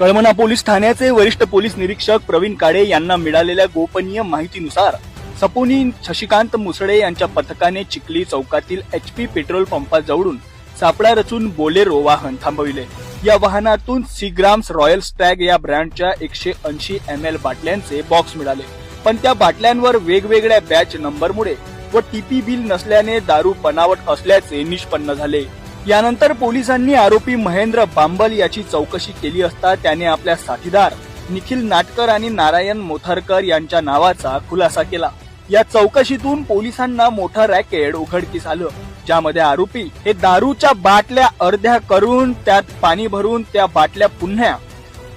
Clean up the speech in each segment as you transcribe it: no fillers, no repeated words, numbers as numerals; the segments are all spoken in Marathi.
कळमना पोलीस ठाण्याचे वरिष्ठ पोलीस निरीक्षक प्रवीण काळे यांना मिळालेल्या गोपनीय माहितीनुसार सपोनी शशिकांत मुसळे यांच्या पथकाने चिखली चौकातील HP पेट्रोल पंपाजवळून सापळा रचून बोलेरो वाहन थांबविले। या वाहनातून सीग्राम्स रॉयल स्टॅग या ब्रँडच्या 180 ml बाटल्यांचे बॉक्स मिळाले, पण त्या बाटल्यांवर वेगवेगळ्या बॅच नंबरमुळे व TP बिल नसल्याने दारू बनावट असल्याचे निष्पन्न झाले। यानंतर पोलिसांनी आरोपी महेंद्र बांबल याची चौकशी केली असता त्याने आपल्या साथीदार निखिल नाटकर आणि नारायण मोथरकर यांच्या नावाचा खुलासा केला। या चौकशीतून पोलिसांना मोठा रॅकेट उघडकीस आलं, ज्यामध्ये आरोपी हे दारूच्या बाटल्या अर्ध्या करून त्यात पाणी भरून त्या बाटल्या पुन्हा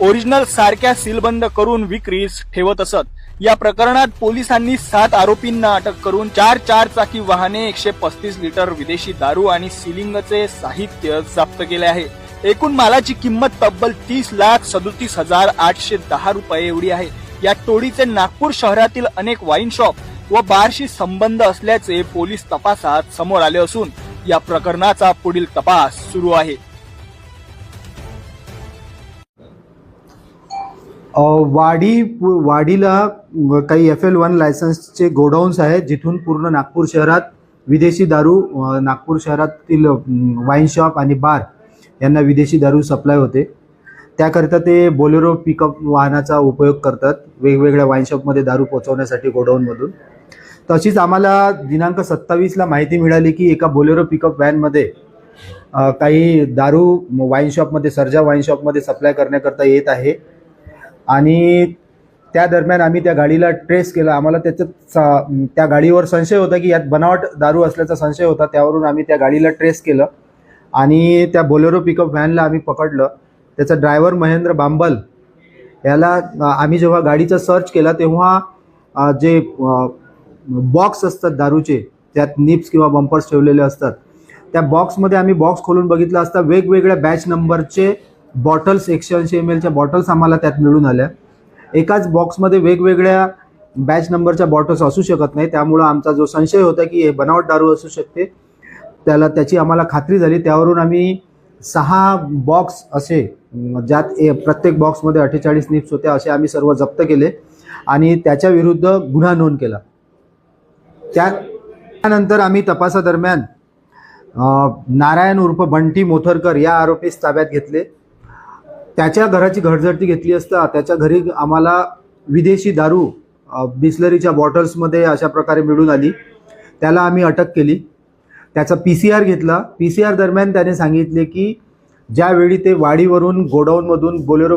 ओरिजिनल सारख्या सीलबंद करून विक्रीस ठेवत असत। या प्रकरणात पोलिसांनी 7 आरोपींना अटक करून 4 चारचाकी वाहने, 135 लिटर विदेशी दारू आणि सिलिंगचे साहित्य जप्त केले आहे। एकूण मालाची किंमत तब्बल 30,37,810 रुपये एवढी आहे। या टोळीचे नागपूर शहरातील अनेक वाईन शॉप व बारशी संबंध असल्याचे पोलीस तपासात समोर आले असून या प्रकरणाचा पुढील तपास सुरू आहे। वाडीला काही FL1 लायसन्सचे गोडाऊन्स आहेत, जिथून पूर्ण नागपूर शहरात विदेशी दारू, नागपूर शहरातील वाईन शॉप आणि बार यांना विदेशी दारू सप्लाय होते। त्याकरिता ते बोलेरो पिकअप वाहनाचा उपयोग करतात वेगवेगळ्या वाईन शॉपमध्ये दारू पोहोचवण्यासाठी गोडाऊनमधून। तशीच आम्हाला दिनांक 27ला माहिती मिळाली की एका बोलेरो पिकअप व्हॅनमध्ये काही दारू वाईन शॉपमध्ये, सर्जा वाईन शॉपमध्ये सप्लाय करण्याकरता येत आहे आणि त्या दरम्यान आम्ही त्या गाडीला ट्रेस केला। आम्हाला त्या गाडीवर संशय होता की यात बनावट दारू असल्याचा संशय होता, त्यावरून आम्ही त्या गाडीला ट्रेस केलं आणि त्या बोलेरो पिकअप व्हॅनला आम्ही पकडलं। त्याचा ड्रायव्हर महेंद्र बांबल याला आम्ही जेव्हा गाडीचा सर्च केला तेव्हा जे बॉक्स असतात दारूचे, त्यात निप्स किंवा बंपर्स ठेवलेले असतात, त्या बॉक्समध्ये आम्ही बॉक्स खोलून बघितला असता वेगवेगळ्या बॅच नंबरचे बॉटल्स, 180 mlच्या बॉटल्स आम्हाला त्यात मिळून आल्या। एकाच बॉक्समध्ये वेगवेगळ्या बॅच नंबरच्या बॉटल्स असू शकत नाही, त्यामुळं आमचा जो संशय होता की हे बनावट दारू असू शकते त्याची आम्हाला खात्री झाली। त्यावरून आम्ही 6 बॉक्स असे, ज्यात प्रत्येक बॉक्समध्ये 48 निप्स होत्या, असे आम्ही सर्व जप्त केले आणि त्याच्या विरुद्ध गुन्हा नोंद केला। त्यानंतर आम्ही तपासादरम्यान नारायण उर्फ बंटी मोथरकर या आरोपीस ताब्यात घेतले। त्याच्या घराची घरझडती घेतली असता त्याच्या घरी आम्हाला विदेशी दारू बिस्लरीच्या बॉटल्समध्ये अशा प्रकारे मिळून आली। त्याला आम्ही अटक केली, त्याचा PCR घेतला। PCR दरम्यान त्याने सांगितले की ज्यावेळी ते वाडीवरून गोडाऊनमधून बोलेरो